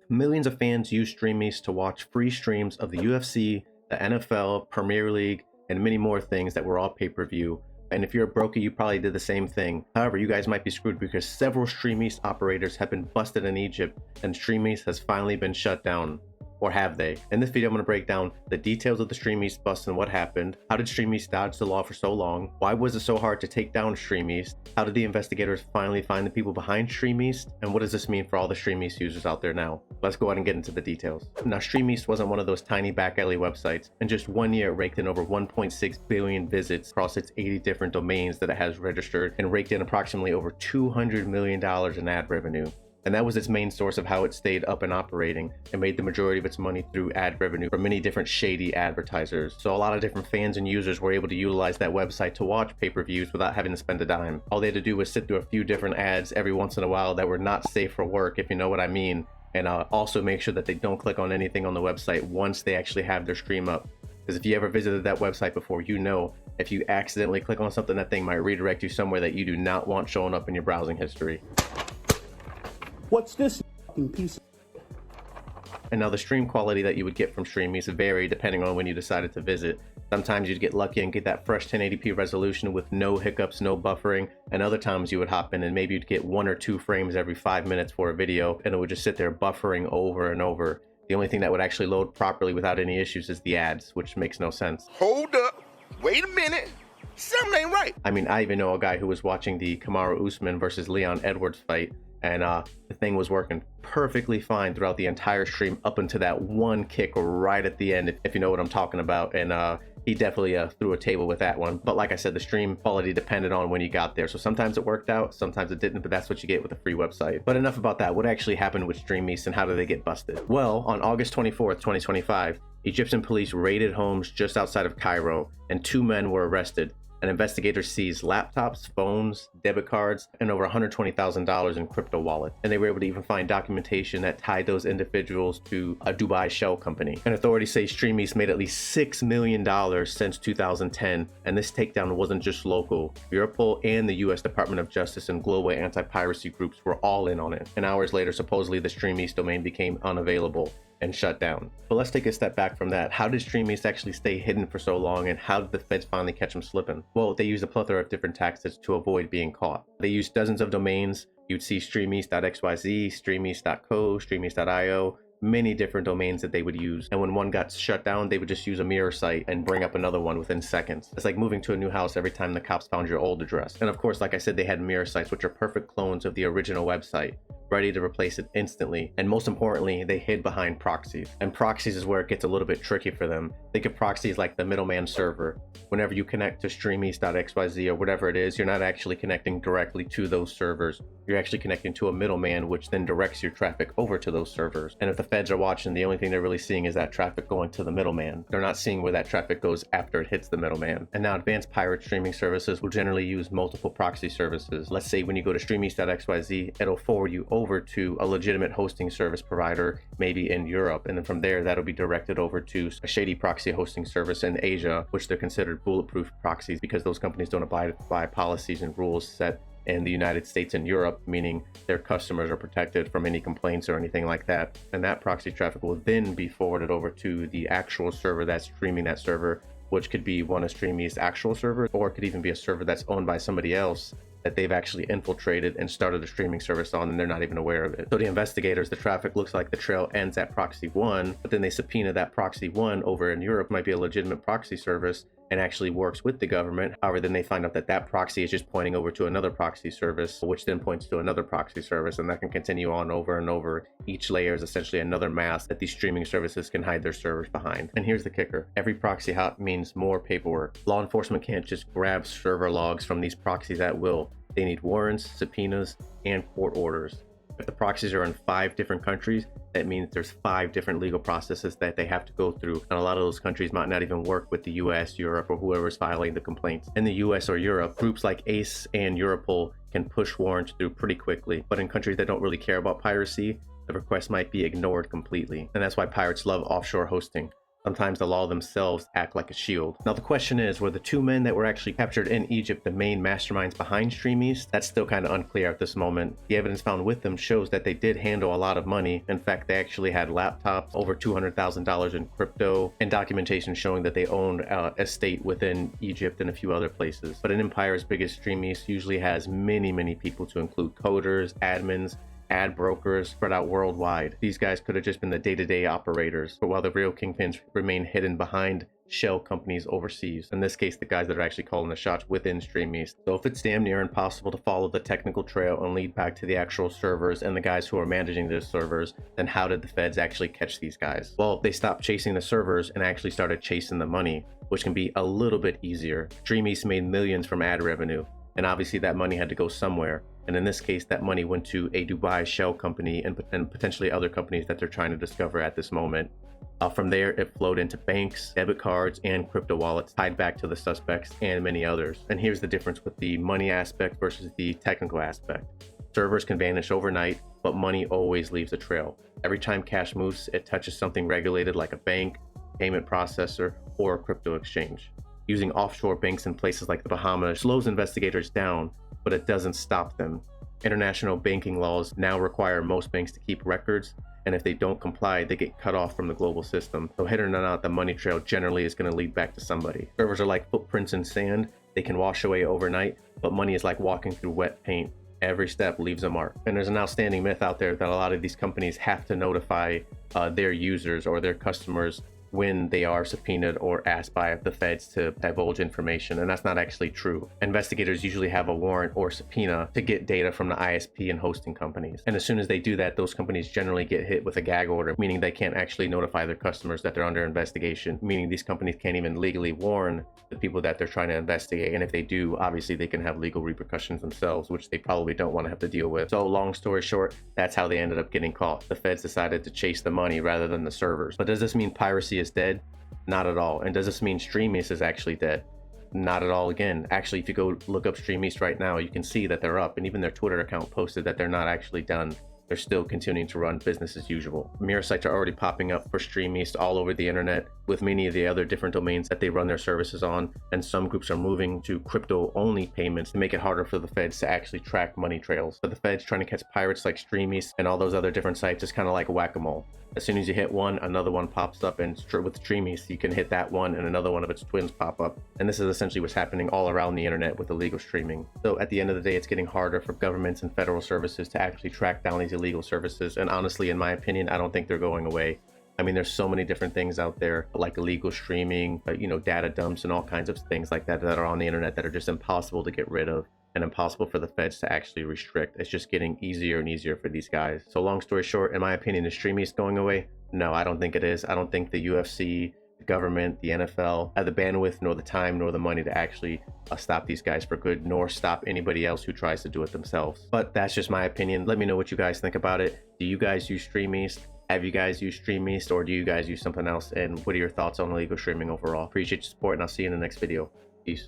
Millions of fans use Streameast to watch free streams of the UFC, the NFL, Premier League, and many more things that were all pay-per-view. And if you're a broker, you probably did the same thing. However, you guys might be screwed because several Streameast operators have been busted in Egypt, and Streameast has finally been shut down. Or have they? In this video, I'm going to break down the details of the Streameast bust and what happened. How did Streameast dodge the law for so long? Why was it so hard to take down Streameast? How did the investigators finally find the people behind Streameast? And what does this mean for all the Streameast users out there now? Let's go ahead and get into the details. Now, Streameast wasn't one of those tiny back alley websites. In just 1 year, it raked in over 1.6 billion visits across its 80 different domains that it has registered, and raked in approximately over $200 million in ad revenue. And that was its main source of how it stayed up and operating and made the majority of its money through ad revenue from many different shady advertisers. So a lot of different fans and users were able to utilize that website to watch pay-per-views without having to spend a dime. All they had to do was sit through a few different ads every once in a while that were not safe for work, if you know what I mean. And also make sure that they don't click on anything on the website once they actually have their stream up. Because if you ever visited that website before, you know if you accidentally click on something, that thing might redirect you somewhere that you do not want showing up in your browsing history. What's this fucking piece? And now the stream quality that you would get from Streameast vary depending on when you decided to visit. Sometimes you'd get lucky and get that fresh 1080p resolution with no hiccups, no buffering, and other times you would hop in and maybe you'd get 1 or 2 frames every 5 minutes for a video, and it would just sit there buffering over and over. The only thing that would actually load properly without any issues is the ads, which makes no sense. Hold up, wait a minute, something ain't right. I mean, I even know a guy who was watching the Kamaru Usman versus Leon Edwards fight, and the thing was working perfectly fine throughout the entire stream up until that one kick right at the end, if you know what I'm talking about. And he definitely threw a table with that one. But like I said, the stream quality depended on when you got there. So sometimes it worked out, sometimes it didn't, but that's what you get with a free website. But enough about that. What actually happened with Streameast and how did they get busted? Well, on August 24th, 2025, Egyptian police raided homes just outside of Cairo, and 2 men were arrested. And investigators seized laptops, phones, debit cards, and over $120,000 in crypto wallets. And they were able to even find documentation that tied those individuals to a Dubai shell company. And authorities say Streameast made at least $6 million since 2010. And this takedown wasn't just local. Europol and the US Department of Justice and global anti-piracy groups were all in on it. And hours later, supposedly the Streameast domain became unavailable and shut down. But let's take a step back from that. How did Streameast actually stay hidden for so long, and how did the feds finally catch them slipping? Well, they used a plethora of different tactics to avoid being caught. They used dozens of domains. You'd see streameast.xyz, streameast.co, streameast.io, many different domains that they would use. And when one got shut down, they would just use a mirror site and bring up another one within seconds. It's like moving to a new house every time the cops found your old address. And of course, like I said, they had mirror sites, which are perfect clones of the original website, ready to replace it instantly. And most importantly, they hid behind proxies. And proxies is where it gets a little bit tricky for them. Think of proxies like the middleman server. Whenever you connect to streameast.xyz or whatever it is, you're not actually connecting directly to those servers. You're actually connecting to a middleman, which then directs your traffic over to those servers. And if the feds are watching, the only thing they're really seeing is that traffic going to the middleman. They're not seeing where that traffic goes after it hits the middleman. And now advanced pirate streaming services will generally use multiple proxy services. Let's say when you go to streameast.xyz, it'll forward you over to a legitimate hosting service provider, maybe in Europe. And then from there, that'll be directed over to a shady proxy hosting service in Asia, which they're considered bulletproof proxies because those companies don't abide by policies and rules set in the United States and Europe, meaning their customers are protected from any complaints or anything like that. And that proxy traffic will then be forwarded over to the actual server that's streaming that server, which could be one of Streameast's actual servers, or it could even be a server that's owned by somebody else that they've actually infiltrated and started a streaming service on, and they're not even aware of it. So the investigators, the traffic looks like the trail ends at proxy 1, but then they subpoena that proxy 1 over in Europe, might be a legitimate proxy service and actually works with the government. However, then they find out that that proxy is just pointing over to another proxy service, which then points to another proxy service, and that can continue on over and over. Each layer is essentially another mask that these streaming services can hide their servers behind. And here's the kicker. Every proxy hop means more paperwork. Law enforcement can't just grab server logs from these proxies at will. They need warrants, subpoenas, and court orders. If the proxies are in 5 different countries, that means there's 5 different legal processes that they have to go through. And a lot of those countries might not even work with the US, Europe, or whoever's filing the complaints. In the US or Europe, groups like ACE and Europol can push warrants through pretty quickly. But in countries that don't really care about piracy, the request might be ignored completely. And that's why pirates love offshore hosting. Sometimes the law themselves act like a shield. Now the question is, were the two men that were actually captured in Egypt the main masterminds behind Streameast? That's still kind of unclear at this moment. The evidence found with them shows that they did handle a lot of money. In fact, they actually had laptops, over $200,000 in crypto, and documentation showing that they owned an estate within Egypt and a few other places. But an empire as big as Streameast usually has many people, to include coders, admins, ad brokers spread out worldwide. These guys could have just been the day-to-day operators, but while the real kingpins remain hidden behind shell companies overseas. In this case, the guys that are actually calling the shots within Streameast. So if it's damn near impossible to follow the technical trail and lead back to the actual servers and the guys who are managing those servers, then how did the feds actually catch these guys? Well, they stopped chasing the servers and actually started chasing the money, which can be a little bit easier. Streameast made millions from ad revenue, and obviously that money had to go somewhere. And in this case, that money went to a Dubai shell company and potentially other companies that they're trying to discover at this moment. From there, it flowed into banks, debit cards, and crypto wallets tied back to the suspects and many others. And here's the difference with the money aspect versus the technical aspect. Servers can vanish overnight, but money always leaves a trail. Every time cash moves, it touches something regulated like a bank, payment processor, or a crypto exchange. Using offshore banks in places like the Bahamas slows investigators down, but it doesn't stop them. International banking laws now require most banks to keep records, and if they don't comply, they get cut off from the global system. So hidden or not, the money trail generally is going to lead back to somebody. Servers are like footprints in sand. They can wash away overnight, but money is like walking through wet paint. Every step leaves a mark. And there's an outstanding myth out there that a lot of these companies have to notify their users or their customers when they are subpoenaed or asked by the feds to divulge information, and that's not actually true. Investigators usually have a warrant or subpoena to get data from the ISP and hosting companies, and as soon as they do that, those companies generally get hit with a gag order, meaning they can't actually notify their customers that they're under investigation, meaning these companies can't even legally warn the people that they're trying to investigate, and if they do, obviously they can have legal repercussions themselves, which they probably don't want to have to deal with. So long story short, that's how they ended up getting caught. The feds decided to chase the money rather than the servers. But does this mean piracy is dead? Not at all. And does this mean Streameast is actually dead? Not at all again. Actually, if you go look up Streameast right now, you can see that they're up, and even their Twitter account posted that they're not actually done. They're still continuing to run business as usual. Mirror sites are already popping up for Streameast all over the internet with many of the other different domains that they run their services on, and some groups are moving to crypto-only payments to make it harder for the feds to actually track money trails. So the feds trying to catch pirates like Streameast and all those other different sites is kind of like whack-a-mole. As soon as you hit one, another one pops up, and with Streameast, you can hit that one and another one of its twins pop up. And this is essentially what's happening all around the internet with illegal streaming. So at the end of the day, it's getting harder for governments and federal services to actually track down these illegal services. And honestly, in my opinion, I don't think they're going away. I mean, there's so many different things out there, like illegal streaming, data dumps and all kinds of things like that that are on the internet that are just impossible to get rid of and impossible for the feds to actually restrict. It's just getting easier and easier for these guys. So long story short, in my opinion, is Streameast going away? No, I don't think it is. I don't think the UFC, the government, the NFL have the bandwidth, nor the time, nor the money to actually stop these guys for good, nor stop anybody else who tries to do it themselves. But that's just my opinion. Let me know what you guys think about it. Do you guys use Streameast? Have you guys used Streameast, or do you guys use something else? And what are your thoughts on illegal streaming overall? Appreciate your support, and I'll see you in the next video.